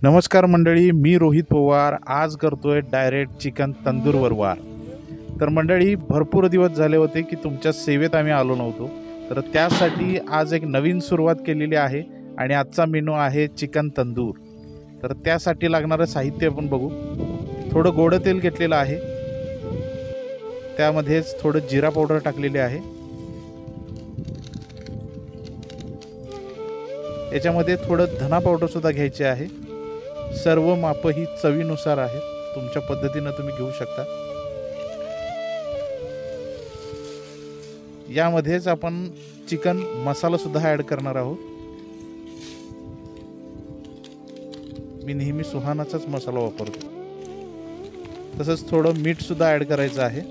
नमस्कार मंडळी, मी रोहित पवार आज करतोय डायरेक्ट चिकन तंदूरवर वार। तर मंडळी, भरपूर दिवस झाले होते की तुमच्या सेवेत आम्ही आलो नव्हतो, तर त्यासाठी आज एक नवीन सुरुवात केलेली आहे आणि आजचा मेनू आहे चिकन तंदूर। तर त्यासाठी लागणारे साहित्य आपण बघू। थोडं गोड तेल घेतलेलं आहे, त्यामध्येच थोडं जिरा पावडर टाकलेले आहे, याच्यामध्ये थोडं धना पावडर सुद्धा घ्यायचे आहे। सर्व माप ही चवीनुसार आहेत, तुमच्या पद्धतीने तुम्ही घेऊ शकता। यामध्येच आपण चिकन मसाला सुद्धा ॲड करणार आहोत। मी नेहमी सुहानाचाच मसाला वापरतो। तसंच थोडं मीठ सुद्धा ॲड करायचं आहे।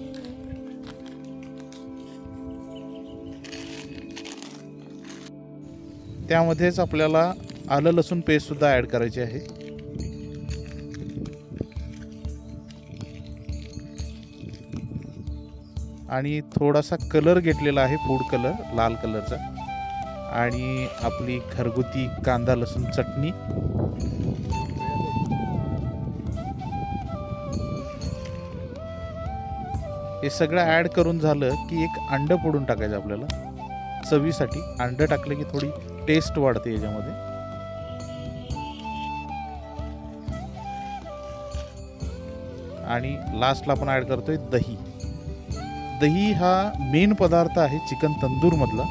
त्यामध्येच आपल्याला आलं लसूण पेस्ट सुद्धा ॲड करायची आहे। आणि थोडासा कलर घेतलेला आहे, फूड कलर, लाल कलरचा, आणि आपली घरगुती कांदा लसूण चटणी। हे सगळं ॲड करून झालं की एक अंड फोडून टाकायचं आपल्याला चवीसाठी। अंड टाकले की थोडी टेस्ट वाढते याच्यामध्ये। आणि लास्टला आपण ॲड करतोय दही। दही हा मेन पदार्थ आहे चिकन तंदूर मधला,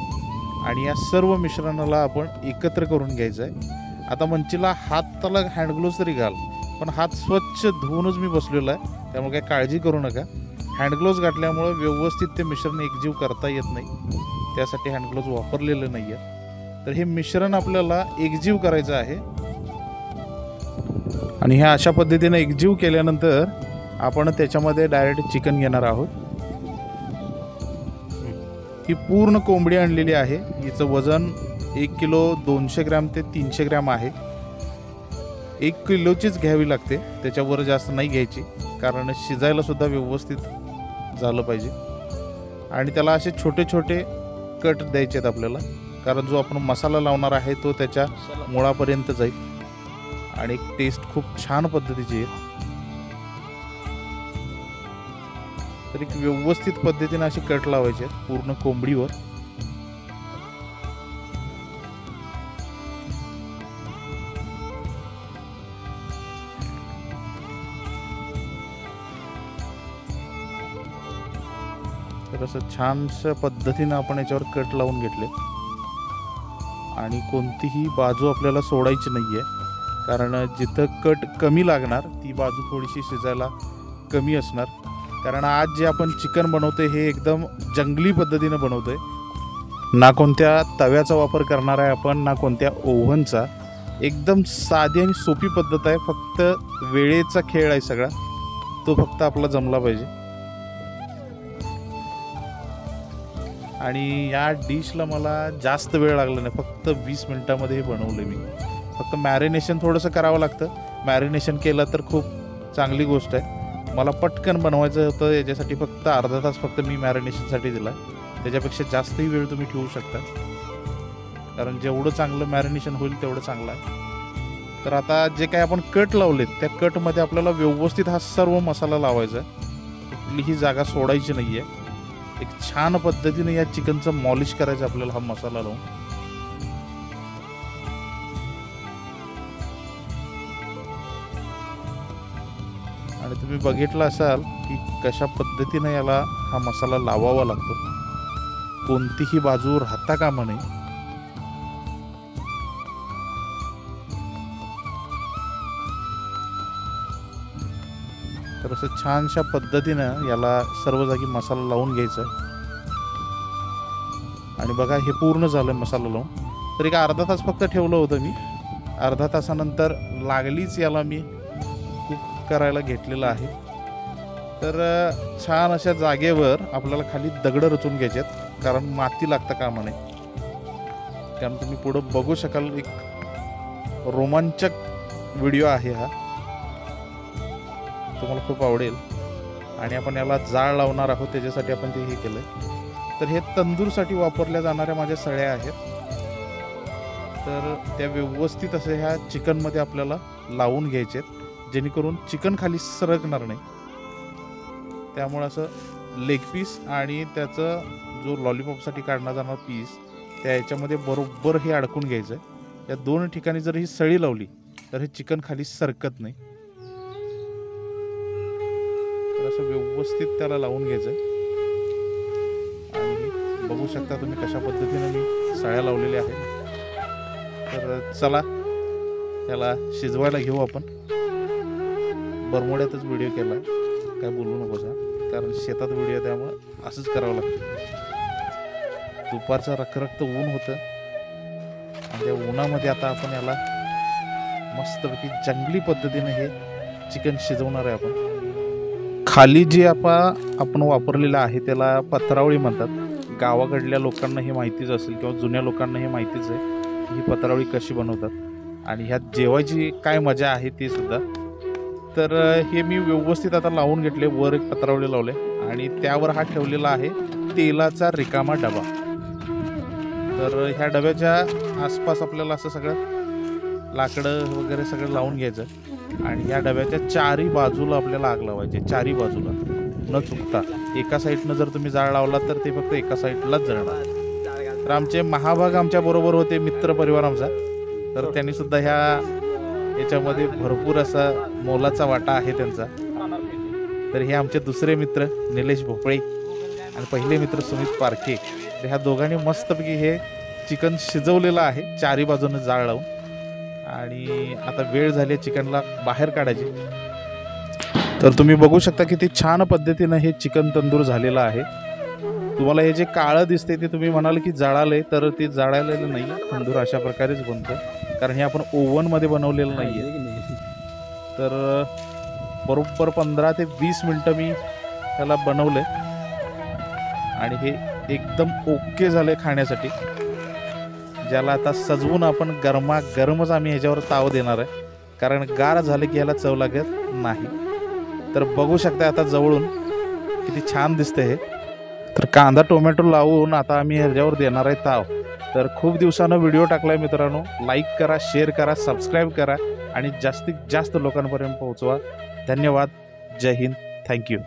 आणि या सर्व मिश्रणाला आपण एकत्र करून घ्यायचं आहे। आता मंचीला हाताला हँड ग्लोव्ज तरी घाल, पण हात स्वच्छ धुवूनच मी बसलेला आहे, त्यामुळे काही काळजी करू नका। हँड ग्लोव्ज घातल्यामुळे व्यवस्थित ते मिश्रण एकजीव करता येत नाही, त्यासाठी हँड ग्लोव्ज वापरलेलं नाही आहे। तर हे मिश्रण आपल्याला एकजीव करायचं आहे, आणि हे अशा पद्धतीने एकजीव केल्यानंतर आपण त्याच्यामध्ये डायरेक्ट चिकन घेणार आहोत। ही पूर्ण कोंबडी आणलेली आहे, हिचं वजन 1 किलो 200 ग्रॅम ते 300 ग्रॅम आहे। 1 किलोचीच घ्यावी लागते, त्याच्यावर जास्त नाही घ्यायची, कारण शिजायला सुद्धा व्यवस्थित झालं पाहिजे। आणि त्याला असे छोटे छोटे कट द्यायचे आहेत आपल्याला, कारण जो आपण मसाला लावणार आहे तो त्याच्या मुळापर्यंत जाईल, आणि टेस्ट खूप छान पद्धतीची आहे। तर एक व्यवस्थित पद्धतीने अशी कट लावायचे पूर्ण कोंबडीवर। तर असं छानशा पद्धतीने आपण याच्यावर कट लावून घेतले, आणि कोणतीही बाजू आपल्याला सोडायची नाहीये, कारण जिथं कट कमी लागणार ती बाजू थोडीशी शिजायला कमी असणार। कारण आज जे आपण चिकन बनवतोय हे एकदम जंगली पद्धतीने बनवतोय, ना कोणत्या तव्याचा वापर करणार आहे आपण, ना कोणत्या ओव्हनचा। एकदम साधी आणि सोपी पद्धत आहे, फक्त वेळेचा खेळ आहे सगळा, तो फक्त आपला जमला पाहिजे। आणि या डिशला मला जास्त वेळ लागला नाही, फक्त 20 मिनिटामध्ये हे बनवलं मी। फक्त मॅरिनेशन थोडंसं करावं लागतं, मॅरिनेशन केलं तर खूप चांगली गोष्ट आहे। मला पटकन बनवायचं होतं, याच्यासाठी फक्त अर्धा तास फक्त मी मॅरिनेशनसाठी दिला, त्याच्यापेक्षा जास्तही वेळ तुम्ही ठेवू शकता, कारण जेवढं चांगलं मॅरिनेशन होईल तेवढं चांगलं आहे। तर आता जे काही आपण कट लावलेत त्या कटमध्ये आपल्याला व्यवस्थित हा सर्व मसाला लावायचा आहे, कुठलीही जागा सोडायची नाही आहे। एक छान पद्धतीने या चिकनचं मॉलिश करायचं आपल्याला हा मसाला लावून। आणि तुम्ही बघितलं असाल की कशा पद्धतीने याला हा मसाला लावावा लागतो, कोणतीही बाजू राहता कामा नये। तर असं छानशा पद्धतीनं याला सर्व जागी मसाला लावून घ्यायचा आहे। आणि बघा, हे पूर्ण झालं मसाला लावून। तर एक अर्धा तास फक्त ठेवलं होतं मी, अर्धा तासानंतर लागलीच याला मी कुक करायला घेतलेलं आहे। तर छान अशा जागेवर आपल्याला खाली दगड रचून घ्यायचे आहेत, कारण माती लागता कामा नये। कारण तुम्ही पुढं बघू शकाल, एक रोमांचक व्हिडिओ आहे हा, तुम्हाला खूप आवडेल। आणि आपण याला जाळ लावणार आहोत, त्याच्यासाठी आपण ते हे केलंय। तर हे तंदूरसाठी वापरल्या जाणाऱ्या माझ्या सळ्या आहेत, तर त्या व्यवस्थित असे ह्या चिकनमध्ये आपल्याला लावून घ्यायचे जेणेकरून चिकन खाली सरकणार नाही. त्यामुळे असं लेग पीस आणि त्याचं जो लॉलीपॉपसाठी काढला जाणार पीस त्या याच्यामध्ये बरोबर हे अडकून घ्यायचं आहे. या दोन ठिकाणी जर ही सळी लावली तर हे चिकन खाली सरकत नाही. तर असं व्यवस्थित त्याला लावून घ्यायचं आणि बघू शकता तुम्ही कशा पद्धतीने मी सळ्या लावलेल्या आहेत. तर चला त्याला शिजवायला घेऊ आपण. बरमोड्यातच व्हिडिओ केला, काय बोलू नकोस कारण शेतात व्हिडिओ त्यामुळे असंच करावं लागतं. दुपारचं रखरखतं ऊन होतं आणि त्या उन्हामध्ये आता आपण याला मस्तपैकी जंगली पद्धतीने हे चिकन शिजवणार आहे. आपण खाली जे आपण वापरलेलं आहे त्याला पत्रावळी म्हणतात. गावाकडल्या लोकांना हे माहितीच असेल किंवा जुन्या लोकांना हे माहितीच आहे ही पत्रावळी कशी बनवतात आणि ह्यात जेवायची काय मजा आहे ते सुद्धा. तर हे मी व्यवस्थित आता लावून घेतले. वर एक पत्रावळी लावले आणि त्यावर हा ठेवलेला आहे तेलाचा रिकामा डबा. तर ह्या डब्याच्या आसपास आपल्याला असं सगळं लाकडं वगैरे सगळं लावून घ्यायचं आणि या डब्याच्या चारी बाजूला आपल्याला आग लावायची. चारी बाजूला न चुकता. एका साईडनं जर तुम्ही जाळ लावला तर ते फक्त एका साईडलाच जळणार. तर आमचे महाभाग आमच्या बरोबर होते, मित्र परिवार आमचा. तर त्यांनी सुद्धा याच्यामध्ये भरपूर असा मोलाचा वाटा आहे त्यांचा. तर हे आमचे दुसरे मित्र निलेश भोपळे आणि पहिले मित्र सुमित पारखे. तर ह्या दोघांनी मस्तपैकी हे चिकन शिजवलेलं आहे चारी बाजूने जाळ लावून. आणि आता वेळ झाली चिकनला बाहेर काढायची. तर तुम्ही बघू शकता किती छान पद्धतीनं हे चिकन तंदूर झालेलं आहे. तुम्हाला हे जे काळं दिसते ते तुम्ही म्हणाल की जाळालंय, तर ते जाळालेलं नाही. तंदूर अशा प्रकारेच बनतं कारण हे आपण ओव्हनमध्ये बनवलेलं नाही आहे. तर बरोबर 15 ते 20 मिनटं मी त्याला बनवलं आणि हे एकदम ओके झालं खाण्यासाठी. ज्याला आता सजवून आपण गरमागरमच आम्ही ह्याच्यावर ताव देणार आहे कारण गार झालं की ह्याला चव लागत नाही. तर बघू शकता आता जवळून किती छान दिसते हे. तर कांदा टोमॅटो लावून आता आम्ही ह्याच्यावर देणार आहे ताव. तर खूप दिवसानं व्हिडिओ टाकलाय मित्रांनो. लाईक करा, शेअर करा, सबस्क्राईब करा आणि जास्तीत जास्त लोकांपर्यंत पोहोचवा. धन्यवाद. जय हिंद. थँक्यू.